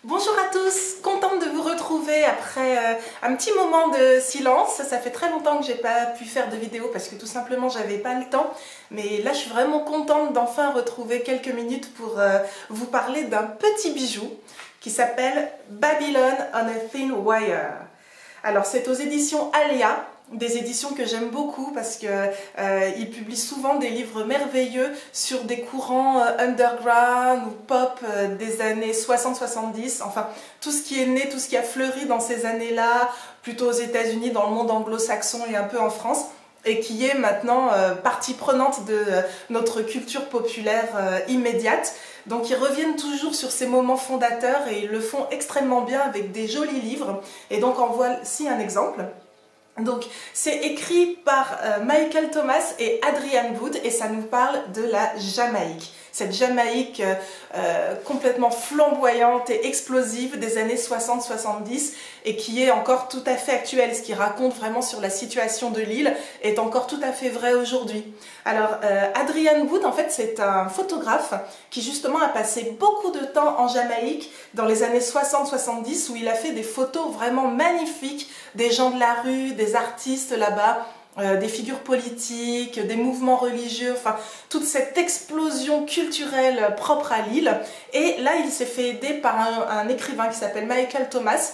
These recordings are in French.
Bonjour à tous, contente de vous retrouver après un petit moment de silence. Ça fait très longtemps que j'ai pas pu faire de vidéo parce que tout simplement j'avais pas le temps. Mais là je suis vraiment contente d'enfin retrouver quelques minutes pour vous parler d'un petit bijou qui s'appelle Babylon on a Thin Wire. Alors c'est aux éditions Alia. Des éditions que j'aime beaucoup parce qu'ils publient souvent des livres merveilleux sur des courants underground ou pop des années 60-70, enfin tout ce qui est né, tout ce qui a fleuri dans ces années-là, plutôt aux États-Unis, dans le monde anglo-saxon et un peu en France, et qui est maintenant partie prenante de notre culture populaire immédiate. Donc ils reviennent toujours sur ces moments fondateurs et ils le font extrêmement bien avec des jolis livres. Et donc en voici un exemple. Donc c'est écrit par Michael Thomas et Adrian Wood et ça nous parle de la Jamaïque. Cette Jamaïque complètement flamboyante et explosive des années 60-70 et qui est encore tout à fait actuelle. Ce qui raconte vraiment sur la situation de l'île est encore tout à fait vrai aujourd'hui. Alors Adrian Wood en fait c'est un photographe qui justement a passé beaucoup de temps en Jamaïque dans les années 60-70 où il a fait des photos vraiment magnifiques des gens de la rue, des artistes là-bas, des figures politiques, des mouvements religieux, enfin toute cette explosion culturelle propre à l'île. Et là, il s'est fait aider par un écrivain qui s'appelle Michael Thomas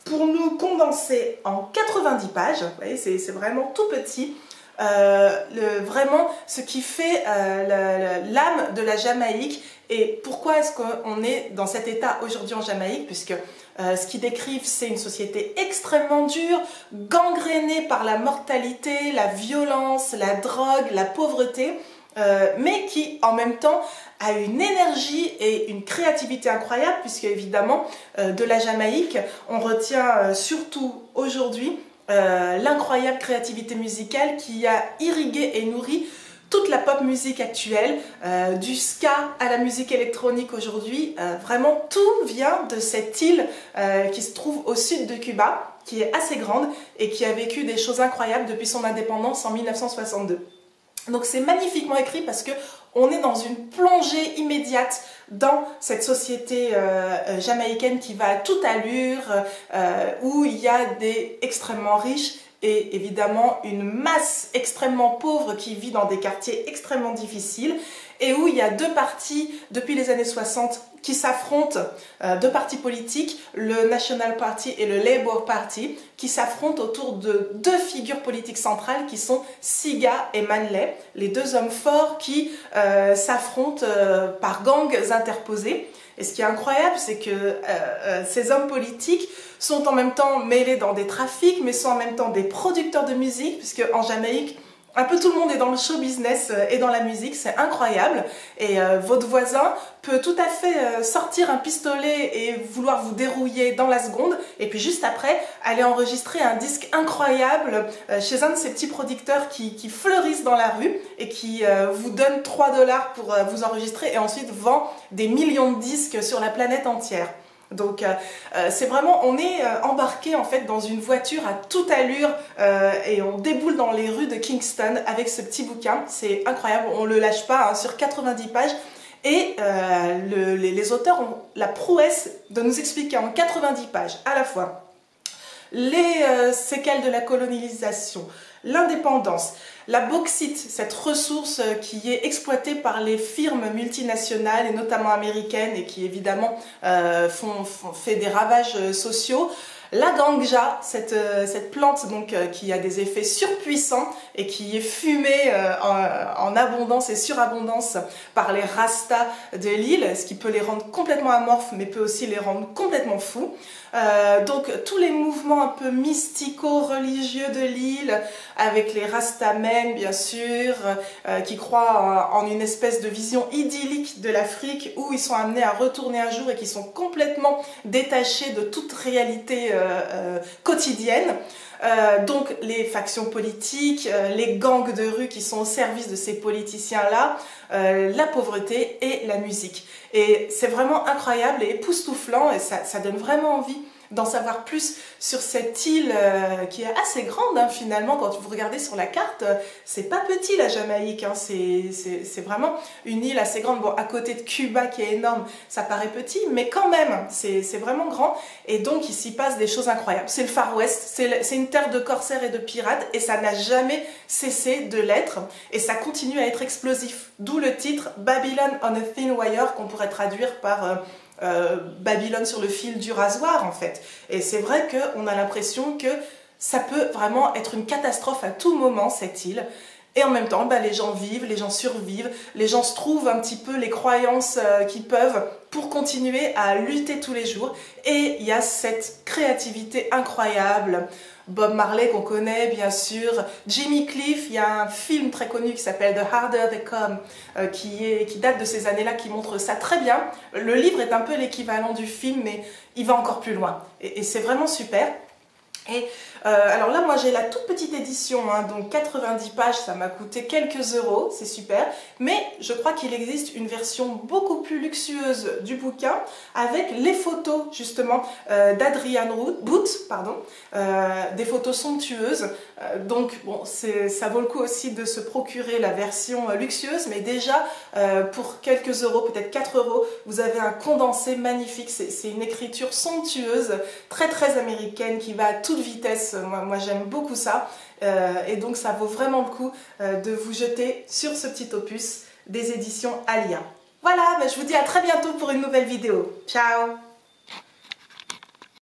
pour nous condenser en 90 pages. Vous voyez, c'est vraiment tout petit. Vraiment ce qui fait l'âme de la Jamaïque et pourquoi est-ce qu'on est dans cet état aujourd'hui en Jamaïque, puisque ce qu'ils décrivent c'est une société extrêmement dure, gangrénée par la mortalité, la violence, la drogue, la pauvreté, mais qui en même temps a une énergie et une créativité incroyable, puisque évidemment de la Jamaïque on retient surtout aujourd'hui l'incroyable créativité musicale qui a irrigué et nourri toute la pop musique actuelle, du ska à la musique électronique aujourd'hui. Vraiment tout vient de cette île qui se trouve au sud de Cuba, qui est assez grande et qui a vécu des choses incroyables depuis son indépendance en 1962. Donc c'est magnifiquement écrit parce que on est dans une plongée immédiate dans cette société jamaïcaine qui va à toute allure, où il y a des extrêmement riches et évidemment une masse extrêmement pauvre qui vit dans des quartiers extrêmement difficiles et où il y a deux partis depuis les années 60 qui s'affrontent, deux partis politiques, le National Party et le Labour Party, qui s'affrontent autour de deux figures politiques centrales qui sont Siga et Manley, les deux hommes forts qui s'affrontent par gangs interposés. Et ce qui est incroyable, c'est que ces hommes politiques sont en même temps mêlés dans des trafics, mais sont en même temps des producteurs de musique, puisque en Jamaïque, un peu tout le monde est dans le show business et dans la musique, c'est incroyable. Et votre voisin peut tout à fait sortir un pistolet et vouloir vous dérouiller dans la seconde, et puis juste après, aller enregistrer un disque incroyable chez un de ces petits producteurs qui fleurissent dans la rue et qui vous donne 3 $ pour vous enregistrer et ensuite vend des millions de disques sur la planète entière. Donc c'est vraiment, on est embarqué en fait dans une voiture à toute allure et on déboule dans les rues de Kingston avec ce petit bouquin. C'est incroyable, on ne le lâche pas hein, sur 90 pages et les auteurs ont la prouesse de nous expliquer en 90 pages à la fois les séquelles de la colonisation, l'indépendance, la bauxite, cette ressource qui est exploitée par les firmes multinationales et notamment américaines et qui évidemment fait des ravages sociaux. La ganja, cette plante donc, qui a des effets surpuissants et qui est fumée en abondance et surabondance par les rastas de l'île, ce qui peut les rendre complètement amorphes mais peut aussi les rendre complètement fous. Donc tous les mouvements un peu mystico-religieux de l'île, avec les rastamen bien sûr, qui croient en une espèce de vision idyllique de l'Afrique où ils sont amenés à retourner un jour et qui sont complètement détachés de toute réalité quotidienne. Donc les factions politiques, les gangs de rue qui sont au service de ces politiciens-là, la pauvreté et la musique. Et c'est vraiment incroyable et époustouflant et ça donne vraiment envie d'en savoir plus sur cette île qui est assez grande hein, finalement. Quand vous regardez sur la carte, c'est pas petit la Jamaïque, hein, c'est vraiment une île assez grande. Bon, à côté de Cuba qui est énorme, ça paraît petit, mais quand même, c'est vraiment grand. Et donc, il s'y passe des choses incroyables. C'est le Far West, c'est une terre de corsaires et de pirates, et ça n'a jamais cessé de l'être. Et ça continue à être explosif. D'où le titre Babylon on a Thin Wire, qu'on pourrait traduire par Babylone sur le fil du rasoir, en fait. Et c'est vrai qu'on a l'impression que ça peut vraiment être une catastrophe à tout moment, cette île. Et en même temps, bah, les gens vivent, les gens survivent, les gens se trouvent un petit peu les croyances qu'ils peuvent pour continuer à lutter tous les jours. Et il y a cette créativité incroyable. Bob Marley qu'on connaît bien sûr, Jimmy Cliff, il y a un film très connu qui s'appelle The Harder They Come, qui date de ces années-là, qui montre ça très bien. Le livre est un peu l'équivalent du film, mais il va encore plus loin. Et c'est vraiment super. Et alors là, moi j'ai la toute petite édition, hein, donc 90 pages, ça m'a coûté quelques euros, c'est super. Mais je crois qu'il existe une version beaucoup plus luxueuse du bouquin avec les photos justement d'Adrian Booth, pardon, des photos somptueuses. Donc bon, ça vaut le coup aussi de se procurer la version luxueuse, mais déjà pour quelques euros, peut-être 4 euros, vous avez un condensé magnifique. C'est une écriture somptueuse, très très américaine, qui va à toute vitesse. Moi j'aime beaucoup ça, et donc ça vaut vraiment le coup de vous jeter sur ce petit opus des éditions Alia. Voilà, je vous dis à très bientôt pour une nouvelle vidéo. Ciao!